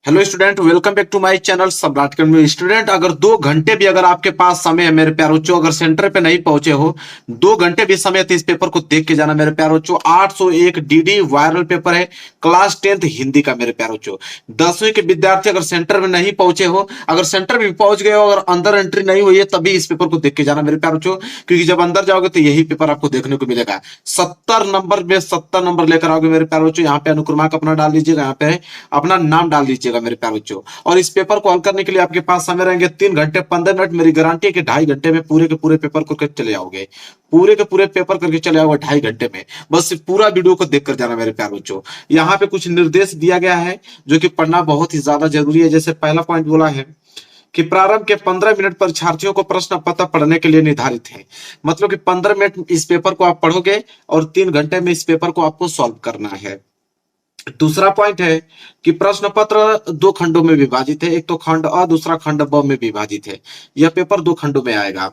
Hello student, welcome back to my channel Samrat Academy. Student, अगर 2 घंटे भी अगर आपके पास समय है मेरे प्यारे बच्चों, अगर सेंटर पे नहीं पहुंचे हो, 2 घंटे भी समय है तो इस पेपर को देख के जाना मेरे प्यारे बच्चों। 801 डीडी वायरल पेपर है, क्लास 10th हिंदी का मेरे प्यारे बच्चों। 10वीं के विद्यार्थी अगर सेंटर में नहीं पहुंचे हो, अगर सेंटर भी पहुंच गए हो, अगर अंदर एंट्री नहीं हुई है, तभी इस पेपर को देख के जाना मेरे प्यारे बच्चों, क्योंकि जब अंदर जाओगे तो यही पेपर आपको देखने को मिलेगा। 70 नंबर में 70 नंबर लेकर आओगे मेरे प्यारे बच्चों। यहाँ पे अनुक्रमांक अपना डाल लीजिएगा, यहाँ पे अपना नाम डाल लीजिएगा मेरे प्यारे बच्चों। और इस पेपर को हल करने के लिए आपके पास समय रहेंगे 3 घंटे 15 मिनट। मेरी गारंटी है कि 2.5 घंटे में पूरे के पूरे पेपर को करके चले आओगे, पूरे के पूरे पेपर करके चले आओगे 2.5 घंटे में। बस पूरा वीडियो को देख कर जाना मेरे प्यारे बच्चों। यहाँ पे कुछ निर्देश दिया गया है जो कि पढ़ना बहुत ही ज्यादा जरूरी है। जैसे पहला पॉइंट बोला है कि प्रारंभ के 15 मिनट परीक्षार्थियों को प्रश्न पत्र पढ़ने के लिए निर्धारित है। मतलब कि 15 मिनट इस पेपर को आप पढ़ोगे और 3 घंटे में इस पेपर को आपको सॉल्व करना है। दूसरा पॉइंट है कि प्रश्न पत्र 2 खंडों में विभाजित है। एक तो खंड अ, दूसरा खंड ब में विभाजित है। यह पेपर 2 खंडों में आएगा।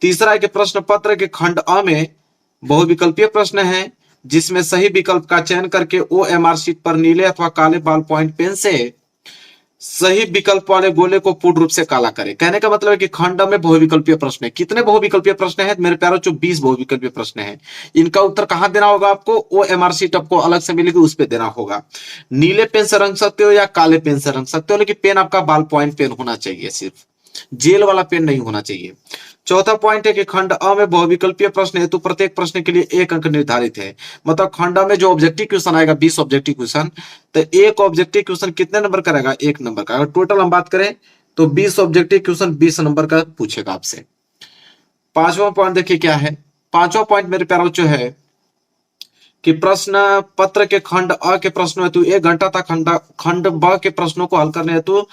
तीसरा है कि प्रश्न पत्र के खंड अ में बहुविकल्पीय प्रश्न है, जिसमें सही विकल्प का चयन करके OMR शीट पर नीले अथवा काले बॉल पॉइंट पेन से सही विकल्प वाले गोले को पूर्ण रूप से काला करें। कहने का मतलब है कि खंड में बहुविकल्पीय प्रश्न है। कितने बहुविकल्पीय प्रश्न है मेरे प्यारों? 20 बहुविकल्पीय प्रश्न है। इनका उत्तर कहां देना होगा आपको? OMR शीट आपको अलग से मिलेगी, उस पर देना होगा। नीले पेन से रंग सकते हो या काले पेन से रंग सकते हो, लेकिन पेन आपका बॉल पॉइंट पेन होना चाहिए, सिर्फ जेल वाला पेन नहीं होना चाहिए। चौथा पॉइंट है कि खंड अ में बहुविकल्पीय प्रश्न है तो प्रत्येक प्रश्न के लिए 1 अंक निर्धारित है। मतलब खंड अ में जो ऑब्जेक्टिव क्वेश्चन आएगा 20 ऑब्जेक्टिव क्वेश्चन, तो एक ऑब्जेक्टिव क्वेश्चन कितने नंबर का रहेगा? 1 नंबर का। अगर टोटल हम बात करें तो 20 ऑब्जेक्टिव क्वेश्चन 20 नंबर का पूछेगा आपसे। पांचवा पॉइंट देखिए क्या है। पांचवा पॉइंट मेरे प्यारे बच्चों है कि प्रश्न पत्र के खंड अ के प्रश्नों हेतु 1 घंटा था, खंड ब के प्रश्नों को हल करने हेतु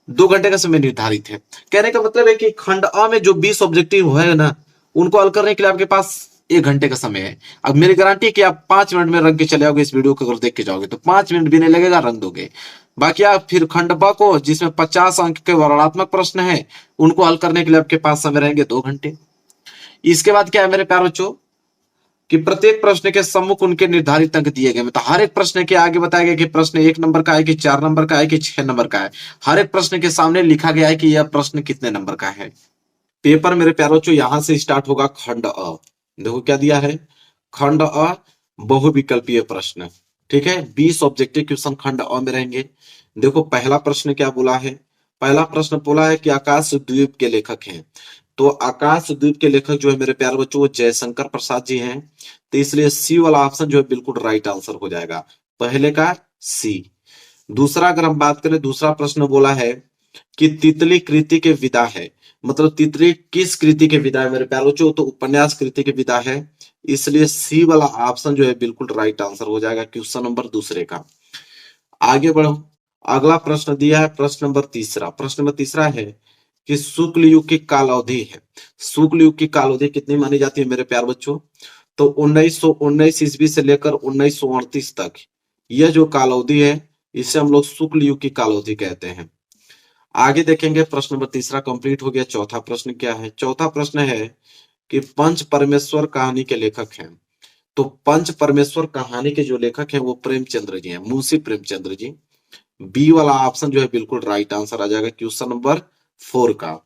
2 घंटे का समय निर्धारित है। कहने का मतलब है कि खंड अ में जो 20 ऑब्जेक्टिव है ना, उनको हल करने के लिए आपके पास 1 घंटे का समय है। अब मेरी गारंटी है कि आप 5 मिनट में रंग के चले आओगे। इस वीडियो को अगर देख के जाओगे तो 5 मिनट भी नहीं लगेगा, रंग दोगे। बाकी आप फिर खंड ब को, जिसमें 50 अंक के वर्णनात्मक प्रश्न है, उनको हल करने के लिए आपके पास समय रहेंगे 2 घंटे। इसके बाद क्या है मेरे प्यारे बच्चों कि प्रत्येक प्रश्न के सम्मुख उनके निर्धारित अंक दिए गए। मतलब हर एक प्रश्न के आगे बताया गया कि प्रश्न 1 नंबर का है कि 4 नंबर का है कि 6 नंबर का है। हर एक प्रश्न के सामने लिखा गया है कि यह प्रश्न कितने नंबर का है। पेपर मेरे प्यारों चो यहां से स्टार्ट होगा खंड अ। देखो क्या दिया है, खंड अ बहुविकल्पीय प्रश्न। ठीक है, 20 ऑब्जेक्टिव क्वेश्चन खंड अ में रहेंगे। देखो पहला प्रश्न क्या बोला है। पहला प्रश्न बोला है कि आकाशद्वीप के लेखक हैं। तो आकाशद्वीप के लेखक जो है मेरे प्यारे बच्चों वो जयशंकर प्रसाद जी हैं। तो इसलिए सी वाला ऑप्शन जो है बिल्कुल राइट आंसर हो जाएगा, पहले का सी। दूसरा अगर हम बात करें, दूसरा प्रश्न बोला है कि तितली कृति के विदा है। मतलब तितली किस कृति के विदा है मेरे प्यारे बच्चों? तो उपन्यास कृति के विदा है। इसलिए सी वाला ऑप्शन जो है बिल्कुल राइट आंसर हो जाएगा, क्वेश्चन नंबर दूसरे का। आगे बढ़ो। अगला प्रश्न दिया है प्रश्न नंबर तीसरा। प्रश्न नंबर तीसरा है कि शुक्ल युग की काल अवधि है। शुक्ल युग की काल अवधि कितनी मानी जाती है मेरे प्यार बच्चों? तो 1919 ईस्वी से लेकर 1938 तक यह जो काल अवधि है, इसे हम लोग शुक्ल युग की काल अवधि कहते हैं। आगे देखेंगे, प्रश्न नंबर तीसरा कंप्लीट हो गया। चौथा प्रश्न क्या है? चौथा प्रश्न है कि पंच परमेश्वर कहानी के लेखक हैं। तो पंच परमेश्वर कहानी के जो लेखक हैं वो प्रेमचंद्र जी हैं, मुंशी प्रेमचंद्र जी। बी वाला ऑप्शन जो है बिल्कुल राइट आंसर आ जाएगा, क्वेश्चन नंबर 4 का।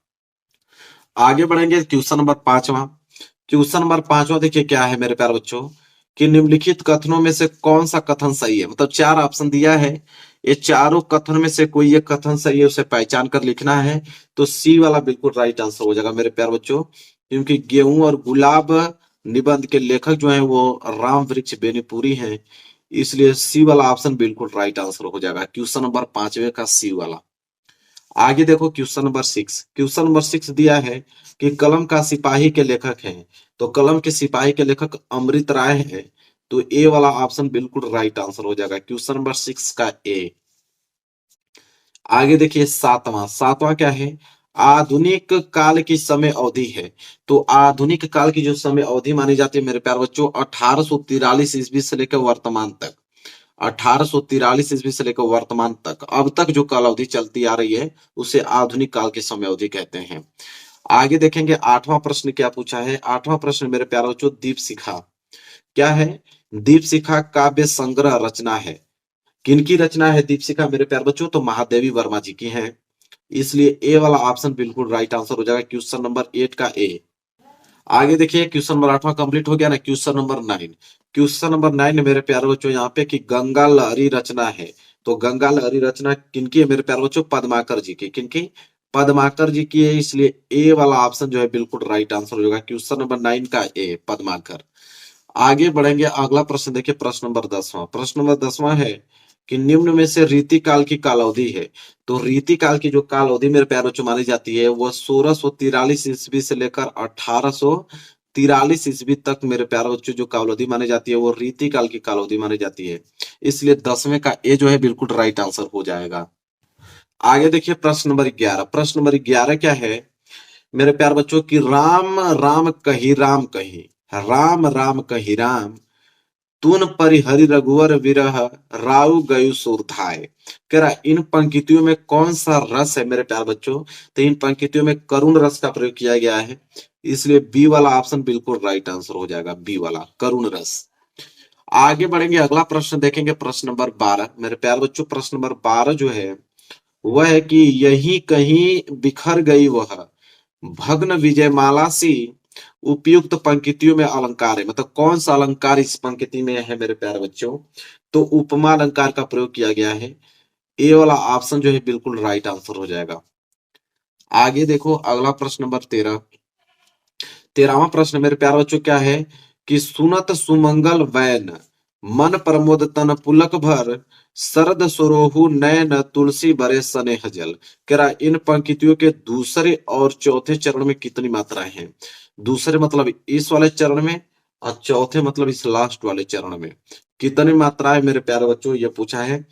आगे बढ़ेंगे, क्वेश्चन नंबर पांचवा। क्वेश्चन नंबर पांचवा देखिए क्या है मेरे प्यारे बच्चों कि निम्नलिखित कथनों में से कौन सा कथन सही है। मतलब 4 ऑप्शन दिया है, ये चारों कथन में से कोई एक कथन सही है, उसे पहचान कर लिखना है। तो सी वाला बिल्कुल राइट आंसर हो जाएगा मेरे प्यारे बच्चों, क्योंकि गेहूं और गुलाब निबंध के लेखक जो है वो राम वृक्ष बेनीपुरी हैं। इसलिए सी वाला ऑप्शन बिल्कुल राइट आंसर हो जाएगा, क्वेश्चन नंबर पांचवे का सी वाला। आगे देखो क्वेश्चन नंबर 6। क्वेश्चन नंबर 6 दिया है कि कलम का सिपाही के लेखक हैं। तो कलम के सिपाही के लेखक अमृत राय हैं। तो ए वाला ऑप्शन बिल्कुल राइट आंसर हो जाएगा, क्वेश्चन नंबर 6 का ए। आगे देखिए सातवां। सातवां क्या है? आधुनिक काल की समय अवधि है। तो आधुनिक काल की जो समय अवधि मानी जाती है मेरे प्यारे बच्चों, 1843 ईस्वी से लेकर वर्तमान तक। 1843 ईस्वी से लेकर वर्तमान तक, अब तक जो काल अवधि चलती आ रही है उसे आधुनिक काल की समय अवधि कहते हैं। आगे देखेंगे आठवां प्रश्न क्या पूछा है। आठवां प्रश्न मेरे प्यारे बच्चों दीप शिखा क्या है? दीप शिखा काव्य संग्रह रचना है। किनकी रचना है दीपशिखा मेरे प्यारे बच्चों? तो महादेवी वर्मा जी की है। इसलिए ए वाला ऑप्शन बिल्कुल राइट आंसर हो जाएगा क्वेश्चन नंबर 8 का ए। आगे देखिए क्वेश्चन नंबर 8वां कंप्लीट हो गया ना। Question number 9। क्वेश्चन नंबर 9 मेरे प्यारे बच्चों यहाँ पे कि गंगा लहरी रचना है। तो गंगा लहरी रचना किनकी है मेरे प्यारे बच्चों? पद्माकर जी की। किनकी? पद्माकर जी की है। इसलिए ए वाला ऑप्शन जो है बिल्कुल राइट आंसर हो जाएगा क्वेश्चन नंबर 9 का ए, पद्माकर। आगे बढ़ेंगे, अगला प्रश्न देखिए, प्रश्न नंबर 10वां। प्रश्न नंबर 10वां है कि निम्न में से रीति काल की काल अवधि है। तो रीति काल की जो काल अवधि मेरे प्यारे बच्चों मानी जाती है वह 1643 ईस्वी से लेकर 1843 ईस्वी तक मेरे प्यारे बच्चों जो काल अवधि मानी जाती है वो रीति काल की काल अवधि मानी जाती है। इसलिए 10वें का ए जो है बिल्कुल राइट आंसर हो जाएगा। आगे देखिए प्रश्न नंबर 11। प्रश्न नंबर 11 क्या है मेरे प्यारे बच्चों की राम राम कही राम कही, राम राम कही राम, तुन परिहरि रघुवर विरह, राउ गयु सुरधाय। कह रहा इन पंक्तियों में कौन सा रस है मेरे प्यारे बच्चों? तो इन पंक्तियों में करुण रस का प्रयोग किया गया है। इसलिए बी वाला ऑप्शन बिल्कुल राइट आंसर हो जाएगा, बी वाला करुण रस। आगे बढ़ेंगे, अगला प्रश्न देखेंगे, प्रश्न नंबर 12 मेरे प्यारे बच्चों। प्रश्न नंबर 12 जो है वह है कि यही कहीं बिखर गई वह भग्न विजयमाला सी, उपयुक्त पंक्तियों में अलंकार है। मतलब कौन सा अलंकार इस पंक्ति में है मेरे प्यारे बच्चों? तो उपमा अलंकार का प्रयोग किया गया है। ए वाला ऑप्शन जो है बिल्कुल राइट आंसर हो जाएगा। आगे देखो अगला प्रश्न नंबर 13। 13वां प्रश्न मेरे प्यारे बच्चों क्या है कि सुनत सुमंगल वैन, मन प्रमोद तन पुलक भर, शरद सरोहु नयन तुलसी बरे स्नेह जल। कह रहा इन पंक्तियों के दूसरे और चौथे चरण में कितनी मात्राएं हैं? दूसरे मतलब इस वाले चरण में, और चौथे मतलब इस लास्ट वाले चरण में कितनी मात्राएं मेरे प्यारे बच्चों ये पूछा है।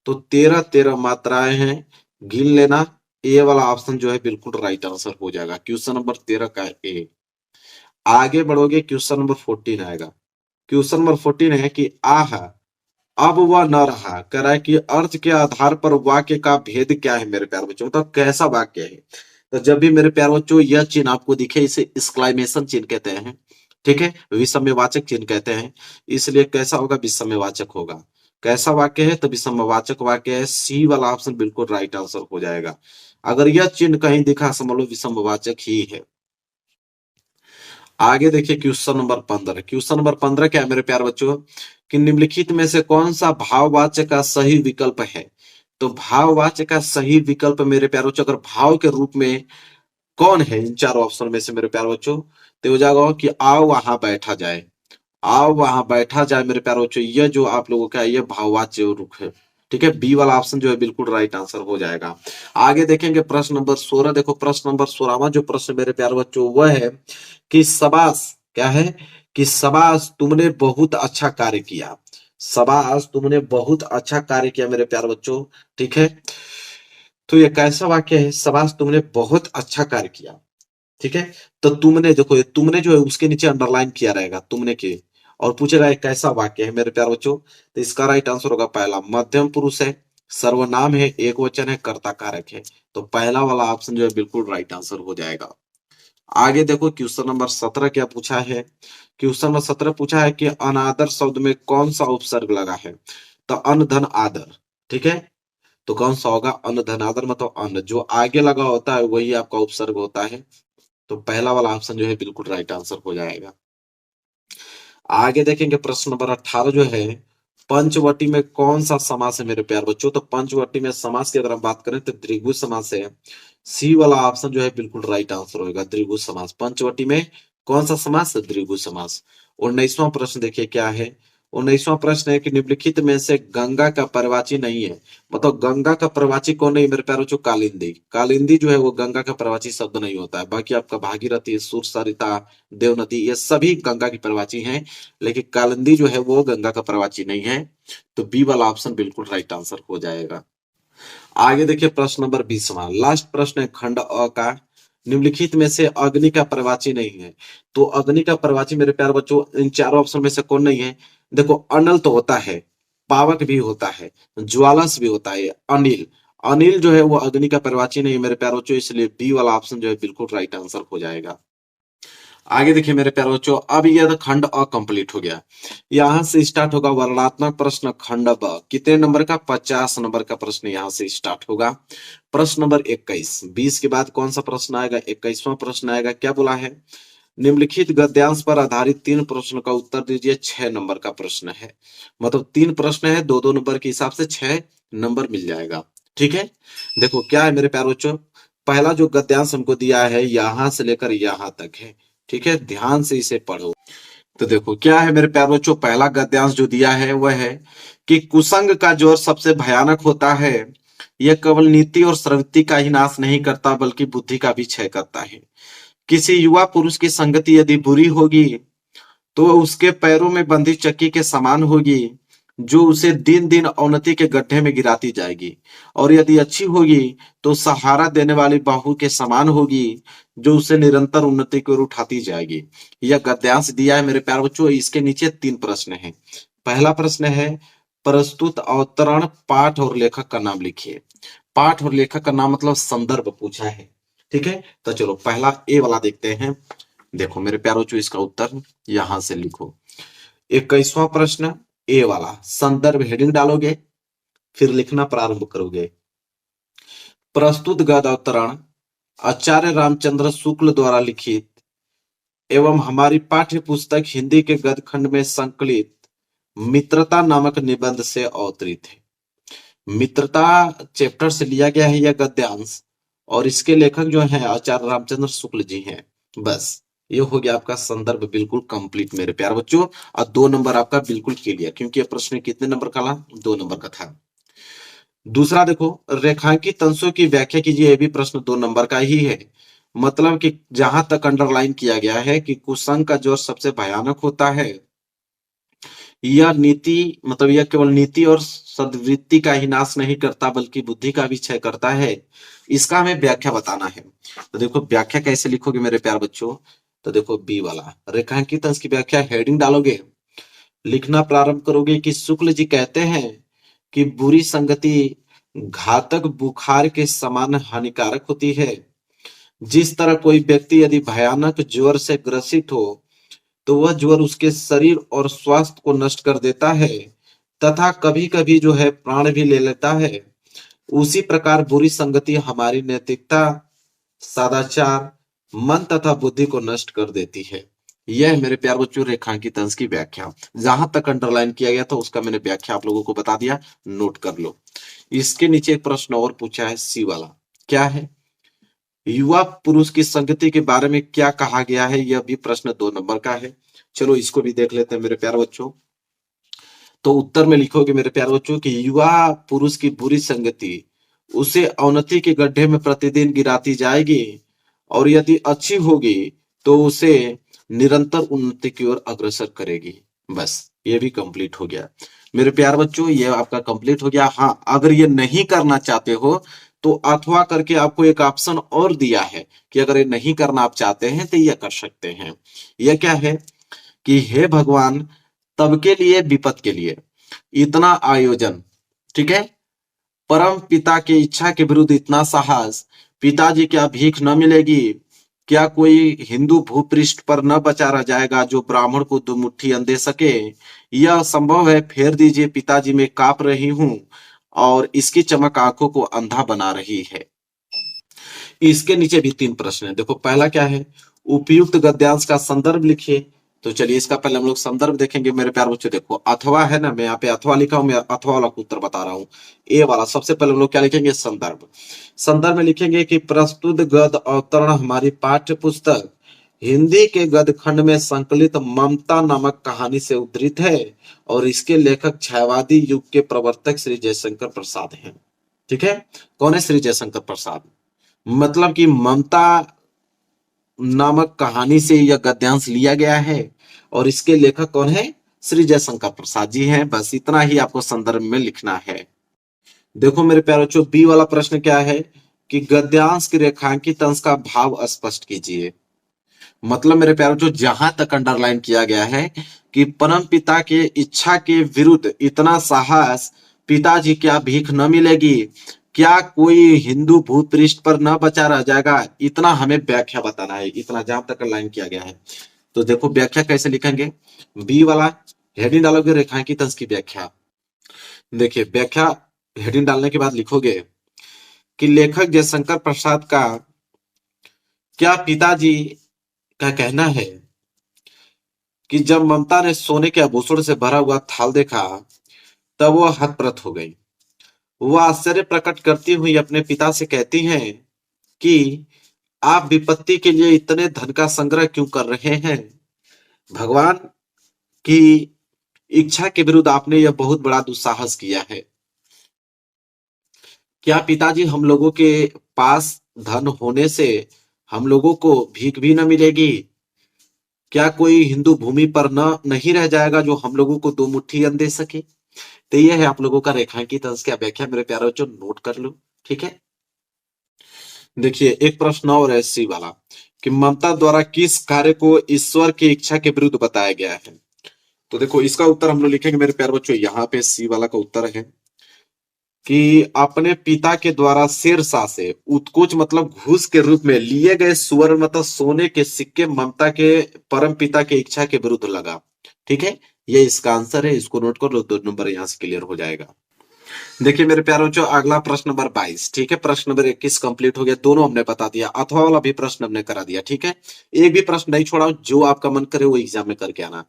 तो 13 मात्राएं हैं, गिन लेना। ए वाला ऑप्शन जो है बिल्कुल राइट आंसर हो जाएगा क्वेश्चन नंबर 13 का ए। आगे बढ़ोगे क्वेश्चन नंबर 14 आएगा। क्वेश्चन नंबर 14 है कि आह अब वह न रहा। कह रहा है कि अर्थ के आधार पर वाक्य का भेद क्या है मेरे प्यारे बच्चों? मतलब कैसा वाक्य है? तो जब भी मेरे प्यारे बच्चों यह चिन्ह आपको दिखे इसे एक्सक्लेमेशन चिन्ह कहते हैं। ठीक है, विस्मयवाचक चिन्ह कहते हैं। इसलिए कैसा होगा? विस्मयवाचक होगा। कैसा वाक्य है? तो विस्मयवाचक वाक्य है। सी वाला ऑप्शन बिल्कुल राइट आंसर हो जाएगा। अगर यह चिन्ह कहीं दिखा समझ लो विस्मयवाचक ही है। आगे देखिए क्वेश्चन नंबर 15। क्वेश्चन नंबर 15 क्या है मेरे प्यारे बच्चों कि निम्नलिखित में से कौन सा भाववाच्य का सही विकल्प है? तो भाववाच्य का सही विकल्प मेरे प्यारे बच्चों अगर भाव के रूप में कौन है इन चारों ऑप्शन में से मेरे प्यारे बच्चों? तो हो जाएगा कि आओ वहां बैठा जाए। आओ वहां बैठा जाए मेरे प्यारे बच्चों, ये जो आप लोगों का ये भाववाच्य रूप है। ठीक है, बी वाला ऑप्शन जो है बिल्कुल राइट आंसर हो जाएगा। आगे देखेंगे प्रश्न नंबर 16। देखो प्रश्न नंबर 16वां जो प्रश्न मेरे प्यारे बच्चों वह है कि शाबाश, क्या है कि शाबाश तुमने बहुत अच्छा कार्य किया। शाबाश तुमने बहुत अच्छा कार्य किया मेरे प्यारे बच्चों। ठीक है, तो ये कैसा वाक्य है? शाबाश तुमने बहुत अच्छा कार्य किया। ठीक है, तो तुमने देखो ये तुमने जो है उसके नीचे अंडरलाइन किया रहेगा तुमने के, और पूछेगा एक कैसा वाक्य है मेरे प्यारे बच्चों? तो इसका राइट आंसर होगा पहला, मध्यम पुरुष है, सर्वनाम है, एक वचन है, कर्ता कारक है। तो पहला वाला ऑप्शन जो है बिल्कुल राइट आंसर हो जाएगा। आगे देखो क्वेश्चन नंबर 17 क्या पूछा है। क्वेश्चन नंबर 17 पूछा है कि अनादर शब्द में कौन सा उपसर्ग लगा है? तो अन धन आदर। ठीक है, तो कौन सा होगा? अन धन आदर, मतलब अन जो आगे लगा होता है वही आपका उपसर्ग होता है। तो पहला वाला ऑप्शन जो है बिल्कुल राइट आंसर हो जाएगा। आगे देखेंगे प्रश्न नंबर 18 जो है पंचवटी में कौन सा समास है मेरे प्यार बच्चों? तो पंचवटी में समास की अगर हम बात करें तो द्विगु समास है। सी वाला ऑप्शन जो है बिल्कुल राइट आंसर होगा, द्विगु समास। पंचवटी में कौन सा समास है? द्विगु समास। 19वां प्रश्न देखिए क्या है। 19वां प्रश्न है कि निम्नलिखित में से गंगा का पर्ववाची नहीं है। मतलब गंगा का पर्ववाची कौन नहीं मेरे प्यारे बच्चों? कालिंदी। कालिंदी जो है वो गंगा का पर्ववाची शब्द नहीं होता है। बाकी आपका भागीरथी, सुरसरिता, देवनदी ये सभी गंगा की पर्ववाची हैं, लेकिन कालिंदी जो है वो गंगा का पर्ववाची नहीं है। तो बी वाला ऑप्शन बिल्कुल राइट आंसर हो जाएगा। आगे देखिए प्रश्न नंबर 20वां, लास्ट प्रश्न है खंड अ का। निम्नलिखित में से अग्नि का पर्ववाची नहीं है। तो अग्नि का पर्ववाची मेरे प्यारे बच्चों इन चारों ऑप्शन में से कौन नहीं है? देखो अनल तो होता है, पावक भी होता है, ज्वालस भी होता है, अनिल। अनिल जो है वो अग्नि का पर्ववाची नहीं है मेरे प्यारे बच्चों, इसलिए बी वाला ऑप्शन जो है बिल्कुल राइट आंसर हो जाएगा। आगे देखिए मेरे प्यारे बच्चों, अब यह खंड अ कंप्लीट हो गया। यहां से स्टार्ट होगा वर्णनात्मक प्रश्न खंड ब। कितने नंबर का? 50 नंबर का प्रश्न यहां से स्टार्ट होगा। प्रश्न नंबर 21। 20 के बाद कौन सा प्रश्न आएगा? 21वां प्रश्न आएगा। क्या बोला है? निम्नलिखित गद्यांश पर आधारित 3 प्रश्न का उत्तर दीजिए। 6 नंबर का प्रश्न है, मतलब 3 प्रश्न है, 2-2 नंबर के हिसाब से 6 नंबर मिल जाएगा। ठीक है, देखो क्या है मेरे प्यारे बच्चों, पहला जो गद्यांश हमको दिया है यहां से लेकर यहां तक है। ठीक है, ध्यान से इसे पढ़ो। तो देखो क्या है मेरे प्यारे बच्चों, पहला गद्यांश जो दिया है वह है कि कुसंग का ज्वर सबसे भयानक होता है। यह केवल नीति और प्रवृत्ति का ही नाश नहीं करता बल्कि बुद्धि का भी क्षय करता है। किसी युवा पुरुष की संगति यदि बुरी होगी तो वह उसके पैरों में बंधी चक्की के समान होगी, जो उसे दिन दिन अवनति के गड्ढे में गिराती जाएगी। और यदि अच्छी होगी तो सहारा देने वाली बाहु के समान होगी, जो उसे निरंतर उन्नति की ओर उठाती जाएगी। यह गद्यांश दिया है मेरे प्यारे बच्चों। इसके नीचे 3 प्रश्न हैं। पहला प्रश्न है, प्रस्तुत अवतरण पाठ और लेखक का नाम लिखिए। पाठ और लेखक का नाम मतलब संदर्भ पूछा है। ठीक है, तो चलो पहला ए वाला देखते हैं। देखो मेरे प्यारे बच्चों, इसका उत्तर यहां से लिखो। 21वां प्रश्न ए वाला, संदर्भ हेडिंग डालोगे, फिर लिखना प्रारंभ करोगे। प्रस्तुत गद्य अवतरण आचार्य रामचंद्र शुक्ल द्वारा लिखित एवं हमारी पाठ्य पुस्तक हिंदी के गद्य खंड में संकलित मित्रता नामक निबंध से अवतरित है। मित्रता चैप्टर से लिया गया है यह गद्यांश, और इसके लेखक जो हैं आचार्य रामचंद्र शुक्ल जी हैं। बस ये हो गया आपका संदर्भ बिल्कुल कंप्लीट मेरे प्यारे बच्चों। और 2 नंबर आपका बिल्कुल क्लियर, क्योंकि यह प्रश्न कितने नंबर का था? 2 नंबर का था। दूसरा देखो, रेखांकित अंशों की व्याख्या कीजिए। ये भी प्रश्न 2 नंबर का ही है। मतलब कि जहां तक अंडरलाइन किया गया है कि कुसंग का ज्वर सबसे भयानक होता है, यह नीति मतलब यह केवल नीति और सद्वृत्ति का ही नाश नहीं करता बल्कि बुद्धि का भी क्षय करता है। इसका हमें व्याख्या बताना है। तो देखो व्याख्या कैसे लिखोगे मेरे प्यारे बच्चों। तो देखो बी वाला, रेखांकित अंश की व्याख्या हेडिंग डालोगे, लिखना प्रारंभ करोगे कि शुक्ल जी कहते हैं कि बुरी संगति घातक बुखार के समान हानिकारक होती है। जिस तरह कोई व्यक्ति यदि भयानक ज्वर से ग्रसित हो तो वह ज्वर उसके शरीर और स्वास्थ्य को नष्ट कर देता है तथा कभी कभी जो है प्राण भी ले लेता है, उसी प्रकार बुरी संगति हमारी नैतिकता, सदाचार, मन तथा बुद्धि को नष्ट कर देती है। यह है मेरे प्यारे बच्चों रेखांकित अंश की व्याख्या। जहां तक अंडरलाइन किया गया था उसका मैंने व्याख्या आप लोगों को बता दिया, नोट कर लो। इसके नीचे एक प्रश्न और पूछा है सी वाला, क्या है? युवा पुरुष की संगति के बारे में क्या कहा गया है? यह भी प्रश्न 2 नंबर का है। चलो इसको भी देख लेते हैं मेरे प्यारे बच्चों। तो उत्तर में लिखोगे मेरे प्यारे बच्चों कि युवा पुरुष की बुरी संगति उसे अवनति के गड्ढे में प्रतिदिन गिराती जाएगी, और यदि अच्छी होगी तो उसे निरंतर उन्नति की ओर अग्रसर करेगी। बस ये भी कंप्लीट हो गया मेरे प्यारे बच्चों, ये आपका कंप्लीट हो गया। हाँ, अगर ये नहीं करना चाहते हो तो अथवा करके आपको एक ऑप्शन और दिया है कि अगर ये नहीं करना आप चाहते हैं तो ये कर सकते हैं। यह क्या है कि हे भगवान, तब के लिए विपत के लिए इतना आयोजन, ठीक है, परम पिता की इच्छा के विरुद्ध इतना साहस, पिताजी क्या भीख न मिलेगी? क्या कोई हिंदू भूपृष्ठ पर न बचा रह जाएगा जो ब्राह्मण को 2 मुट्ठी अन्न दे सके? यह संभव है, फेर दीजिए पिताजी, मैं कांप रही हूं और इसकी चमक आंखों को अंधा बना रही है। इसके नीचे भी 3 प्रश्न है। देखो पहला क्या है, उपयुक्त गद्यांश का संदर्भ लिखिए। तो चलिए इसका पहले हम लोग संदर्भ देखेंगे मेरे प्यारे बच्चों। देखो अथवा है ना, मैं यहाँ पे अथवा लिखा हूं, मैं अथवा वाला को उत्तर बता रहा हूँ। ए वाला सबसे पहले हम लोग क्या लिखेंगे? संदर्भ। संदर्भ में लिखेंगे कि प्रस्तुत गद्य अवतरण हमारी पाठ्य पुस्तक हिंदी के गद्य खंड में संकलित ममता नामक कहानी से उद्धृत है, और इसके लेखक छायावादी युग के प्रवर्तक श्री जयशंकर प्रसाद हैं। ठीक है, कौन है? श्री जयशंकर प्रसाद। मतलब कि ममता नामक कहानी से यह गद्यांश लिया गया है, और इसके लेखक कौन है? श्री जयशंकर प्रसाद जी हैं। बस इतना ही आपको संदर्भ में लिखना है। देखो मेरे प्यारे बच्चों, बी वाला प्रश्न क्या है कि गद्यांश की रेखांकित अंश का भाव स्पष्ट कीजिए। मतलब मेरे प्यारे बच्चों, जहां तक अंडरलाइन किया गया है कि परम पिता के इच्छा के विरुद्ध इतना साहस, पिताजी क्या भीख न मिलेगी? क्या कोई हिंदू भूपृष्ठ पर न बचा रह जाएगा, इतना हमें व्याख्या बताना है, इतना जहां तक लाइन किया गया है। तो देखो व्याख्या कैसे लिखेंगे, बी वाला हेडिंग डालोगे रेखांकित अंश की व्याख्या। देखिए व्याख्या हेडिंग डालने के बाद लिखोगे कि लेखक जयशंकर प्रसाद का क्या पिताजी का कहना है कि जब ममता ने सोने के आभूषण से भरा हुआ थाल देखा तब वो हतप्रत हो गई। वह आश्चर्य प्रकट करती हुई अपने पिता से कहती हैं कि आप विपत्ति के लिए इतने धन का संग्रह क्यों कर रहे हैं। भगवान की इच्छा के विरुद्ध आपने यह बहुत बड़ा दुस्साहस किया है। क्या पिताजी हम लोगों के पास धन होने से हम लोगों को भीख भी न मिलेगी। क्या कोई हिंदू भूमि पर न नहीं रह जाएगा जो हम लोगों को दो मुट्ठी अन्न दे सके। तो यह है आप लोगों का रेखांकित अंश की व्याख्या, मेरे प्यारे बच्चों नोट कर लो। ठीक है, देखिए एक प्रश्न और है सी वाला कि ममता द्वारा किस कार्य को ईश्वर की इच्छा के विरुद्ध बताया गया है। तो देखो इसका उत्तर हम लोग लिखेंगे मेरे प्यारे बच्चों, यहाँ पे सी वाला का उत्तर है कि अपने पिता के द्वारा शेरशाह से उत्कोच मतलब घूस के रूप में लिए गए सुवर्ण मतलब सोने के सिक्के ममता के परम पिता की इच्छा के विरुद्ध लगा। ठीक है, ये इसका आंसर है, इसको नोट कर लो, 2 नंबर यहाँ से क्लियर हो जाएगा। देखिए मेरे प्यारे बच्चों अगला प्रश्न नंबर 22। ठीक है, प्रश्न नंबर 21 कंप्लीट हो गया, दोनों हमने बता दिया, अथवा वाला भी प्रश्न हमने करा दिया। ठीक है, एक भी प्रश्न नहीं छोड़ा, जो आपका मन करे वो एग्जाम में करके आना।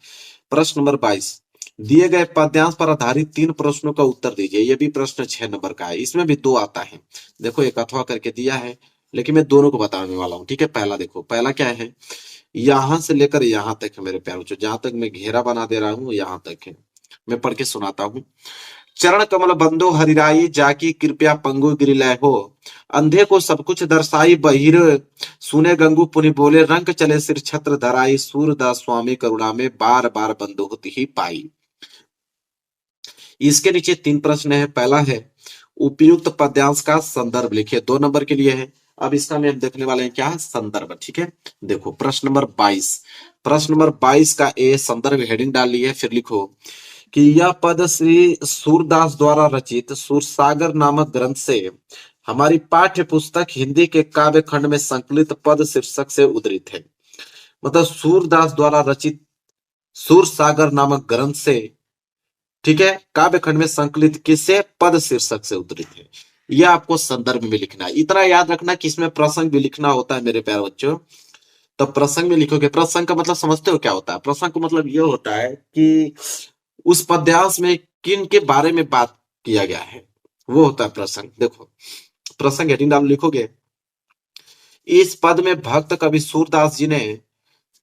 प्रश्न नंबर 22, दिए गए पद्यांश पर आधारित 3 प्रश्नों का उत्तर दीजिए। ये भी प्रश्न 6 नंबर का है, इसमें भी 2 आता है। देखो एक अथवा करके दिया है, लेकिन मैं दोनों को बताने वाला हूँ। ठीक है, पहला देखो, पहला क्या है, यहां से लेकर यहां तक है मेरे प्यारे बच्चों, जहां तक मैं घेरा बना दे रहा हूँ यहां तक है। मैं पढ़ के सुनाता हूँ। चरण कमल बंदो हरिराई जाकी कृपया पंगु गिरिलय हो। अंधे को सब कुछ दर्शाई बहिर सुने गंगू पुनि बोले रंग चले सिर छत्र धराई सूरदास स्वामी करुणा में बार बार बंदोहति ही पाई। इसके नीचे 3 प्रश्न है। पहला है उपयुक्त पद्यांश का संदर्भ लिखिए, 2 नंबर के लिए है। अब इसका में हम देखने वाले हैं क्या है, संदर्भ। ठीक है, देखो प्रश्न नंबर 22, प्रश्न नंबर 22 का ए संदर्भ हेडिंग डाल ली है, फिर लिखो कि यह पद श्री सूरदास द्वारा रचित सूरसागर नामक ग्रंथ से हमारी पाठ्य पुस्तक हिंदी के काव्य खंड में संकलित पद शीर्षक से उद्धृत है। मतलब सूरदास द्वारा रचित सूरसागर नामक ग्रंथ से, ठीक है, काव्य खंड में संकलित किससे, पद शीर्षक से उद्धृत है। यह आपको संदर्भ में लिखना है। इतना याद रखना कि इसमें प्रसंग भी लिखना होता है मेरे प्यारे बच्चों। तो प्रसंग में लिखोगे, प्रसंग का मतलब समझते हो क्या होता है। प्रसंग का मतलब यह होता है कि उस पद्यांश में किन के बारे में बात किया गया है, वो होता है प्रसंग। देखो प्रसंग हेडिंग डाल लिखोगे, इस पद में भक्त कवि सूरदास जी ने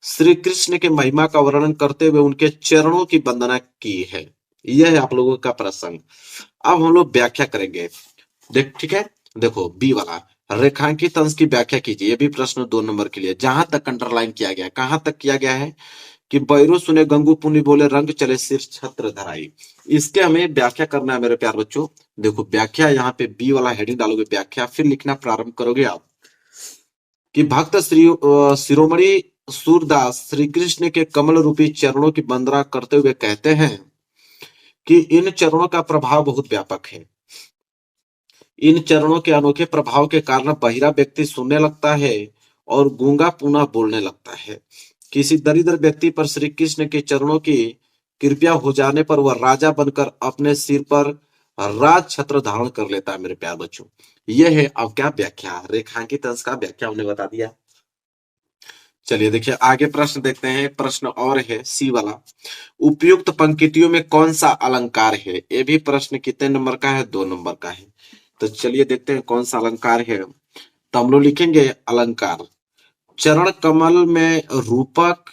श्री कृष्ण के महिमा का वर्णन करते हुए उनके चरणों की वंदना की है। यह है आप लोगों का प्रसंग। अब हम लोग व्याख्या करेंगे। देख ठीक है, देखो बी वाला रेखांकित अंश की व्याख्या कीजिए। ये भी प्रश्न 2 नंबर के लिए, जहां तक अंडरलाइन किया गया, कहां तक किया गया है कि बैरो सुने गंगू पुनि बोले रंग चले सिर छत्र धराई। इसके हमें व्याख्या करना है मेरे प्यार बच्चों। देखो व्याख्या यहाँ पे बी वाला हेडिंग डालोगे व्याख्या, फिर लिखना प्रारंभ करोगे आप कि भक्त शिरोमणि सूरदास श्री कृष्ण के कमल रूपी चरणों की वंदना करते हुए कहते हैं कि इन चरणों का प्रभाव बहुत व्यापक है। इन चरणों के अनोखे प्रभाव के कारण बहिरा व्यक्ति सुनने लगता है और गूंगा पुनः बोलने लगता है। किसी दरिद्र व्यक्ति पर श्री कृष्ण के चरणों की कृपया हो जाने पर वह राजा बनकर अपने सिर पर राज छत्र धारण कर लेता है। मेरे प्यार बच्चों, यह है अब क्या व्याख्या, रेखांकित अंश का व्याख्या हमने बता दिया। चलिए देखिए आगे प्रश्न देखते हैं। प्रश्न और है सी वाला, उपयुक्त पंक्तियों में कौन सा अलंकार है। ये भी प्रश्न कितने नंबर का है, 2 नंबर का है। तो चलिए देखते हैं कौन सा अलंकार है। तो हम लोग लिखेंगे अलंकार, चरण कमल में रूपक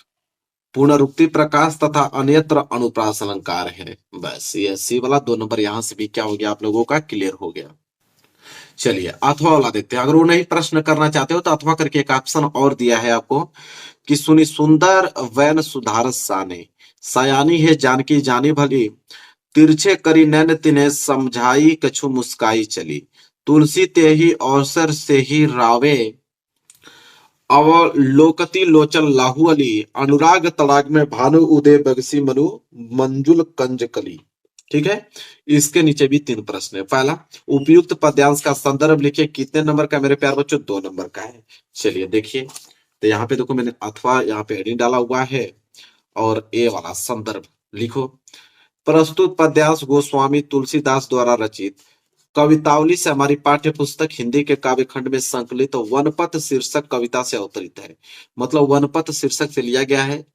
पुनरुक्ति प्रकाश तथा अन्यत्र अनुप्रास अलंकार है। बस ये सी वाला 2 नंबर यहाँ से भी क्या हो गया, आप लोगों का क्लियर हो गया। चलिए अथवा वाला देखते हैं। अगर वो नहीं प्रश्न करना चाहते हो तो अथवा करके एक ऑप्शन और दिया है आपको कि सुनी सुंदर वैन सुधारस साने सयानी है जानकी जानी भली तिरछे करी नैन तिन्हे समझाई कछु मुस्काई चली तुलसी ते ही अवसर से ही रावे अवलोकती लोचन लाहू अली अनुराग तड़ाग में भानु उदय बगसी मनु मंजुल कंज कली। ठीक है। इसके नीचे भी 3 प्रश्न है। पहला, उपयुक्त पद्यांश का संदर्भ लिखिए। कितने नंबर का मेरे प्यार बच्चों? 2 नंबर का है। चलिए देखिए, तो यहाँ पे देखो मैंने अथवा यहाँ पे हेडिंग डाला हुआ है और ए वाला संदर्भ लिखो। प्रस्तुत पद्यांश गोस्वामी तुलसीदास द्वारा रचित कवितावली से हमारी पाठ्य पुस्तक हिंदी के काव्य खंड में संकलित वनपथ शीर्षक कविता से अवतरित है। मतलब वनपथ शीर्षक से लिया गया है।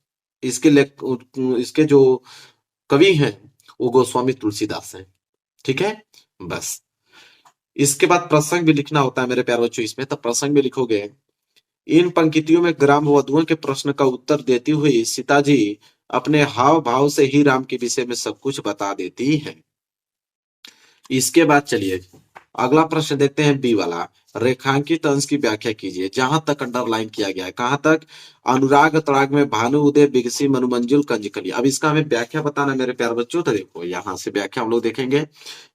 इसके जो कवि हैं वो गोस्वामी तुलसीदास हैं। ठीक है, बस। इसके बाद प्रसंग भी लिखना होता है मेरे प्यारे बच्चों इसमें, तो प्रसंग भी लिखोगे। इन पंक्तियों में ग्राम वधुओं के प्रश्न का उत्तर देती हुई सीता जी अपने हाव भाव से ही राम के विषय में सब कुछ बता देती है। इसके बाद चलिए अगला प्रश्न देखते हैं, बी वाला। रेखांकित अंश की व्याख्या कीजिए। जहां तक अंडरलाइन किया गया है, कहां तक? अनुराग तड़ाग में भानु उदय बिगसी मनुमंजुल कंजकली। अब इसका हमें व्याख्या बताना मेरे प्यारे बच्चों, तो देखो यहां से व्याख्या हम लोग देखेंगे।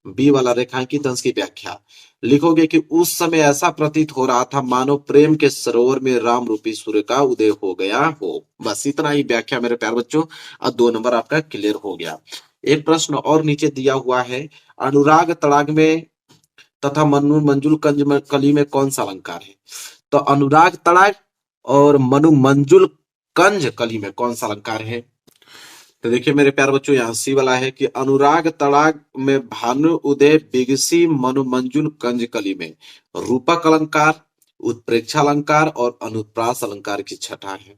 बी वाला रेखांकित अंश की व्याख्या लिखोगे कि उस समय ऐसा प्रतीत हो रहा था मानो प्रेम के सरोवर में राम रूपी सूर्य का उदय हो गया हो। बस इतना ही व्याख्या मेरे प्यारे बच्चों, और 2 नंबर आपका क्लियर हो गया। एक प्रश्न और नीचे दिया हुआ है, अनुराग तड़ाग में तथा मनु मंजुल कंज में कली में कौन सा अलंकार है? तो अनुराग तड़ाग और मनु मंजुल कंज कली में कौन सा अलंकार है? तो देखिए मेरे प्यारे बच्चों, यहाँ सी वाला है कि अनुराग तड़ाग में भानु उदय बिगसी मनु मंजुल कंज कली में रूपक अलंकार, उत्प्रेक्षा अलंकार और अनुप्रास अलंकार की छटा है।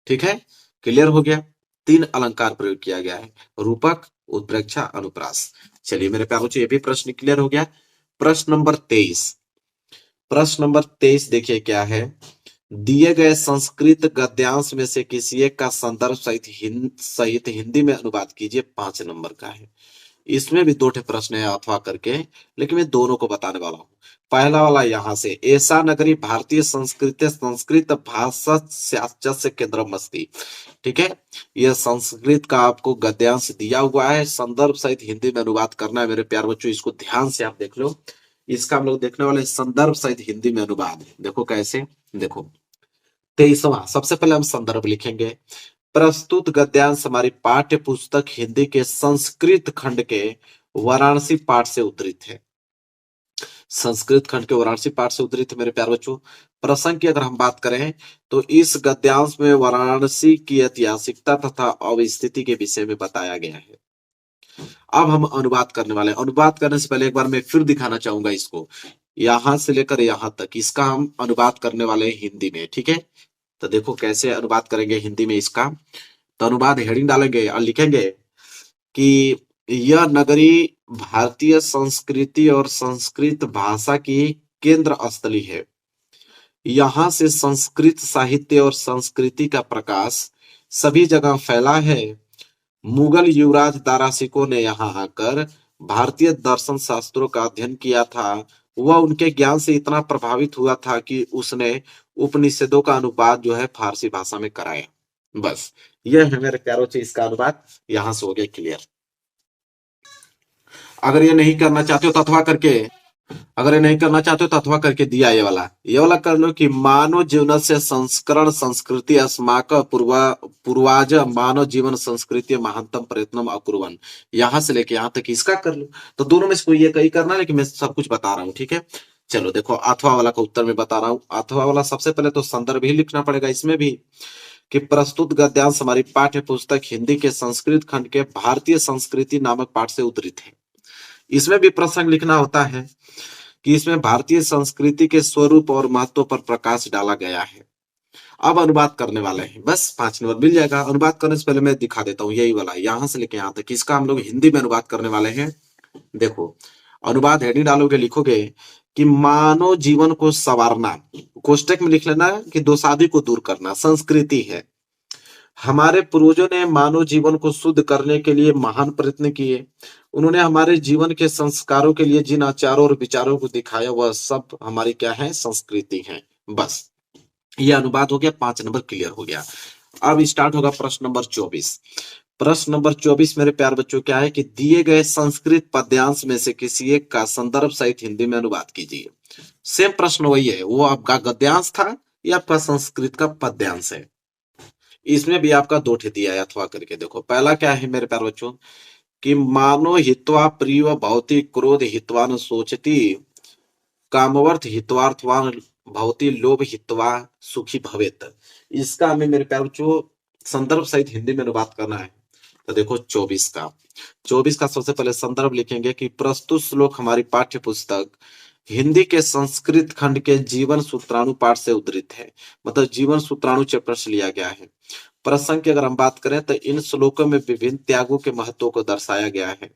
ठीक है, क्लियर हो गया। 3 अलंकार प्रयोग किया गया है, रूपक, उत्प्रेक्षा, अनुप्रास। चलिए मेरे प्यारे बच्चों, ये भी प्रश्न क्लियर हो गया। प्रश्न नंबर 23। प्रश्न नंबर 23 देखिए क्या है। दिए गए संस्कृत गद्यांश में से किसी एक का संदर्भ सहित हिंदी में अनुवाद कीजिए। 5 नंबर का है। इसमें भी 2 प्रश्न है अथवा करके, लेकिन मैं दोनों को बताने वाला हूँ। पहला वाला यहाँ से, ऐसा नगरी भारतीय संस्कृति संस्कृत भाषा से केंद्रम अस्ति। ठीक है, यह संस्कृत का आपको गद्यांश दिया हुआ है, संदर्भ सहित हिंदी में अनुवाद करना है मेरे प्यार बच्चों। इसको ध्यान से आप देख लो। इसका हम लोग देखने वाले संदर्भ सहित हिंदी में अनुवाद। देखो कैसे, देखो 23वां, सबसे पहले हम संदर्भ लिखेंगे। प्रस्तुत गद्यांश हमारी पाठ्य पुस्तक हिंदी के संस्कृत खंड के वाराणसी पाठ से उद्धृत है। संस्कृत खंड के वाराणसी पाठ से उद्धृत है मेरे प्यारे बच्चों। प्रसंग की अगर हम बात करें तो इस गद्यांश में वाराणसी की ऐतिहासिकता तथा अवस्थिति के विषय में बताया गया है। अब हम अनुवाद करने वाले हैं। अनुवाद करने से पहले एक बार मैं फिर दिखाना चाहूंगा इसको, यहां से लेकर यहां तक इसका हम अनुवाद करने वाले हैं हिंदी में। ठीक है, तो देखो कैसे अनुवाद करेंगे हिंदी में इसका। तो अनुवाद हेडिंग डालेंगे और लिखेंगे कि यह नगरी भारतीय संस्कृति और संस्कृत भाषा की केंद्र स्थली है। यहाँ से संस्कृत साहित्य और संस्कृति का प्रकाश सभी जगह फैला है। मुगल युवराज दारा सिकोह ने यहाँ आकर भारतीय दर्शन शास्त्रों का अध्ययन किया था। वह उनके ज्ञान से इतना प्रभावित हुआ था कि उसने उपनिषदों का अनुवाद जो है फारसी भाषा में कराया। बस यह है मेरे प्यारों से इसका अनुवाद। यहां से हो गया क्लियर। अगर ये नहीं करना चाहते हो तो अथवा करके, अगर ये नहीं करना चाहते हो तो अथवा करके दिया ये वाला कर लो कि मानव जीवन से संस्करण संस्कृति अस्माक पूर्वाज मानव जीवन संस्कृति महानतम प्रयत्नम अकुर्वन। यहां से लेके यहां तक इसका कर लो। तो दोनों में से कोई एक ही करना, लेकिन मैं सब कुछ बता रहा हूँ। ठीक है, चलो देखो अथवा वाला का उत्तर मैं बता रहा हूँ। अथवा वाला सबसे पहले तो संदर्भ ही लिखना पड़ेगा इसमें भी, कि प्रस्तुत गद्यांश हमारी पाठ्य पुस्तक हिंदी के संस्कृत खंड के भारतीय संस्कृति नामक पाठ से उद्धृत है। इसमें भी प्रसंग लिखना होता है कि इसमें भारतीय संस्कृति के स्वरूप और महत्व पर प्रकाश डाला गया है। अब अनुवाद करने वाले हैं, बस 5 नंबर मिल जाएगा। अनुवाद करने से पहले मैं दिखा देता हूँ, यही वाला यहां से लेके यहां तक इसका हम लोग हिंदी में अनुवाद करने वाले हैं। देखो अनुवाद हेडिंग डालोगे, लिखोगे कि मानव जीवन को संवारना, कोष्टक में लिख लेना कि दोषादि को दूर करना संस्कृति है। हमारे पूर्वजों ने मानव जीवन को शुद्ध करने के लिए महान प्रयत्न किए। उन्होंने हमारे जीवन के संस्कारों के लिए जिन आचारों और विचारों को दिखाया वह सब हमारी क्या है, संस्कृति है। बस ये अनुवाद हो गया। 5 नंबर क्लियर हो गया। अब स्टार्ट होगा प्रश्न नंबर 24। प्रश्न नंबर 24 मेरे प्यार बच्चों क्या है कि दिए गए संस्कृत पद्यांश में से किसी एक का संदर्भ सहित हिंदी में अनुवाद कीजिए। सेम प्रश्न वही है, वो आपका गद्यांश था या आपका संस्कृत का पद्यांश है। इसमें भी आपका 2 दिया है अथवा करके। देखो पहला क्या है मेरे प्यार बच्चों कि मानो हित्वा प्रिय भवति क्रोध हित्वा न सोचती, कामवर्थ हित्वार्थवान भवति लोभ हित्वा सुखी भवेत। इसका हमें मेरे प्यारे बच्चों संदर्भ सहित हिंदी में अनुवाद करना है। तो देखो 24 का सबसे पहले संदर्भ लिखेंगे कि प्रस्तुत श्लोक हमारी पाठ्य पुस्तक हिंदी के संस्कृत खंड के जीवन सूत्राणु पाठ से उद्धृत है। मतलब जीवन सूत्राणु चैप्टर से लिया गया है। प्रसंग की अगर हम बात करें तो इन श्लोकों में विभिन्न त्यागों के महत्व को दर्शाया गया है।